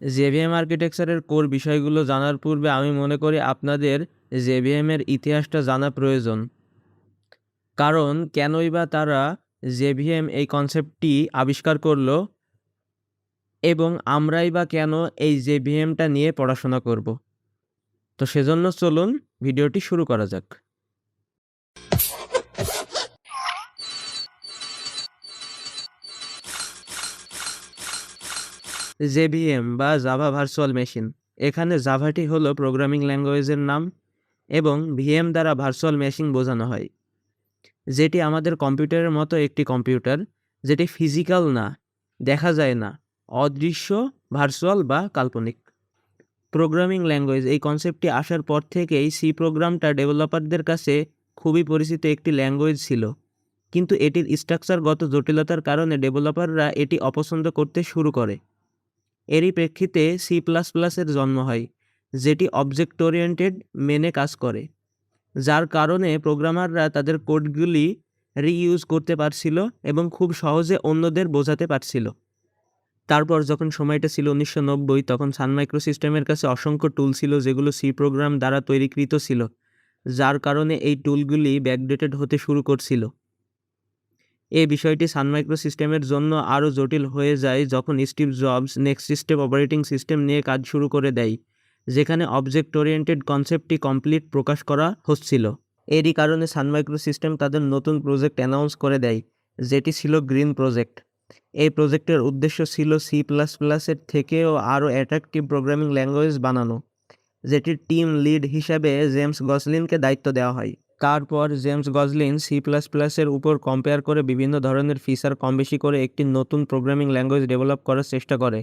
JVM আর্কিটেকচারের core বিষয়গুলো জানার পূর্বে আমি মনে করি আপনাদের জেভিএমের ইতিহাসটা জানা প্রয়োজন। কারণ কেনই বা তারা জেভিএম এই কনসেপ্টটি আবিষ্কার করলো এবং আমরাই বা কেন এই জেভিএমটা নিয়ে পড়াশোনা করব। তো সেজন্য চলুন ভিডিওটি শুরু করা যাক। জেভিএম বা জাভা ভার্চুয়াল মেশিন। এখানে জাভাটি হলো প্রোগ্রামিং ল্যাঙ্গুয়েজের নাম এবং ভিএম দ্বারা ভার্চুয়াল মেশিন বোঝানো হয়, যেটি আমাদের কম্পিউটারের মতো একটি কম্পিউটার, যেটি ফিজিক্যাল না, দেখা যায় না, অদৃশ্য, ভার্চুয়াল বা কাল্পনিক। প্রোগ্রামিং ল্যাঙ্গুয়েজ এই কনসেপ্টটি আসার পর থেকেই সি প্রোগ্রামটা ডেভেলপারদের কাছে খুবই পরিচিত একটি ল্যাঙ্গুয়েজ ছিল, কিন্তু এটির স্ট্রাকচারগত জটিলতার কারণে ডেভেলপাররা এটি অপছন্দ করতে শুরু করে। এরই প্রেক্ষিতে C++-এর জন্ম হয়, যেটি অবজেক্ট ওরিয়েন্টেড মেনে কাজ করে, যার কারণে প্রোগ্রামাররা তাদের কোডগুলি রিইউজ করতে পারছিল এবং খুব সহজে অন্যদের বোঝাতে পারছিল। তারপর যখন সময়টা ছিল 1990, তখন সান মাইক্রোসিস্টেমের কাছে অসংখ্য টুল ছিল যেগুলো সি প্রোগ্রাম দ্বারা তৈরিকৃত ছিল, যার কারণে এই টুলগুলি ব্যাকডেটেড হতে শুরু করছিল। এই বিষয়টি সান মাইক্রোসিস্টেমের জন্য আরও জটিল হয়ে যায় যখন Steve jobs next step operating system নিয়ে কাজ শুরু করে দেয়, যেখানে অবজেক্ট ওরিয়েন্টেড কনসেপ্টটি কমপ্লিট প্রকাশ করা হচ্ছিল। এরই কারণে সান মাইক্রোসিস্টেম তাদের নতুন প্রজেক্ট অ্যানাউন্স করে দেয়, যেটি ছিল গ্রিন প্রজেক্ট। এই প্রজেক্টের উদ্দেশ্য ছিল C++-এর থেকেও আরও অ্যাট্রাকটিভ প্রোগ্রামিং ল্যাঙ্গুয়েজ বানানো, যেটির টিম লিড হিসাবে জেমস গসলিনকে দায়িত্ব দেওয়া হয়। তারপর জেমস গসলিন C++-এর উপর কম্পেয়ার করে বিভিন্ন ধরনের ফিচার কম বেশি করে একটি নতুন প্রোগ্রামিং ল্যাঙ্গুয়েজ ডেভেলপ করার চেষ্টা করে।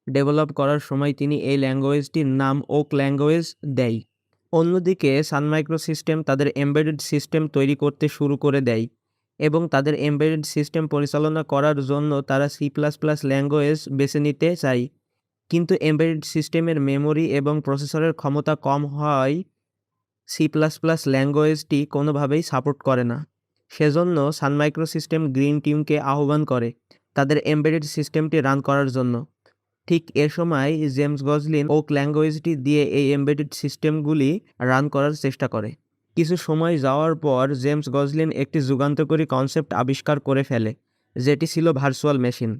ডেভেলপ করার সময় তিনি এই ল্যাঙ্গুয়েজটির নাম ওক ল্যাঙ্গুয়েজ দেয়। অন্যদিকে সান মাইক্রোসিস্টেম তাদের এমবেডেড সিস্টেম তৈরি করতে শুরু করে দেয় এবং তাদের এমবেডেড সিস্টেম পরিচালনা করার জন্য তারা C++ ল্যাঙ্গুয়েজ বেছে নিতে চায়, কিন্তু এমবেডেড সিস্টেমের মেমোরি এবং প্রসেসরের ক্ষমতা কম হওয়ায় C++ ল্যাঙ্গুয়েজটি কোনোভাবেই সাপোর্ট করে না। সেজন্য সান মাইক্রোসিস্টেম গ্রিন টিমকে আহ্বান করে তাদের এমবেডেড সিস্টেমটি রান করার জন্য। ঠিক এ সময় জেমস গসলিন ওক ল্যাঙ্গুয়েজটি দিয়ে এই এমবেডেড সিস্টেমগুলি রান করার চেষ্টা করে। কিছু সময় যাওয়ার পর জেমস গসলিন একটি যুগান্তকারী কনসেপ্ট আবিষ্কার করে ফেলে, যেটি ছিল ভার্চুয়াল মেশিন।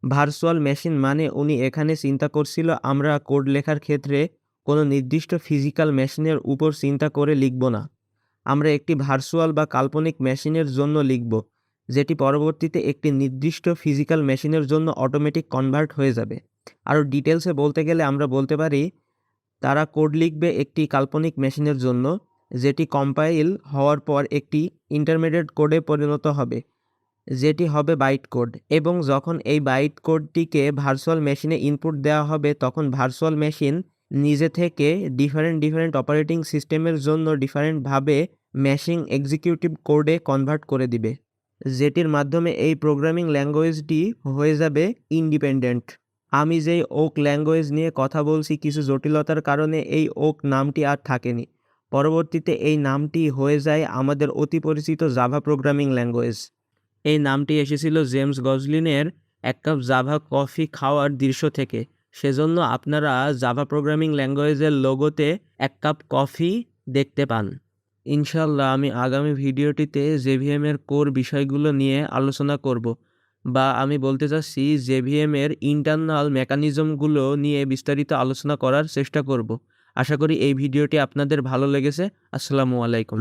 ভার্চুয়াল মেশিন মানে উনি এখানে চিন্তা করছিল আমরা কোড লেখার ক্ষেত্রে কোনো নির্দিষ্ট ফিজিক্যাল মেশিনের উপর চিন্তা করে লিখব না, আমরা একটি ভার্চুয়াল বা কাল্পনিক মেশিনের জন্য লিখব, যেটি পরবর্তীতে একটি নির্দিষ্ট ফিজিক্যাল মেশিনের জন্য অটোমেটিক কনভার্ট হয়ে যাবে। আরও ডিটেলসে বলতে গেলে আমরা বলতে পারি তারা কোড লিখবে একটি কাল্পনিক মেশিনের জন্য, যেটি কম্পাইল হওয়ার পর একটি ইন্টারমিডিয়েট কোডে পরিণত হবে, যেটি হবে বাইট কোড, এবং যখন এই বাইট কোডটিকে ভার্চুয়াল মেশিনে ইনপুট দেওয়া হবে তখন ভার্চুয়াল মেশিন নিজে থেকে ডিফারেন্ট অপারেটিং সিস্টেমের জন্য ডিফারেন্টভাবে ম্যাশিং এক্সিকিউটিভ কোডে কনভার্ট করে দিবে, যেটির মাধ্যমে এই প্রোগ্রামিং ল্যাঙ্গুয়েজটি হয়ে যাবে ইন্ডিপেন্ডেন্ট। আমি যেই ওক ল্যাঙ্গুয়েজ নিয়ে কথা বলছি, কিছু জটিলতার কারণে এই ওক নামটি আর থাকেনি। পরবর্তীতে এই নামটি হয়ে যায় আমাদের অতি পরিচিত জাভা প্রোগ্রামিং ল্যাঙ্গুয়েজ। এই নামটি এসেছিল জেমস গসলিনের এক কাপ জাভা কফি খাওয়ার দৃশ্য থেকে, সেজন্য আপনারা জাভা প্রোগ্রামিং ল্যাঙ্গুয়েজের লোগোতে এক কাপ কফি দেখতে পান। ইনশাল্লাহ আমি আগামী ভিডিওটিতে জেভিএমের কোর বিষয়গুলো নিয়ে আলোচনা করব, বা আমি বলতে চাচ্ছি জেভিএমের ইন্টারনাল মেকানিজমগুলো নিয়ে বিস্তারিত আলোচনা করার চেষ্টা করব। আশা করি এই ভিডিওটি আপনাদের ভালো লেগেছে। আসসালামু আলাইকুম।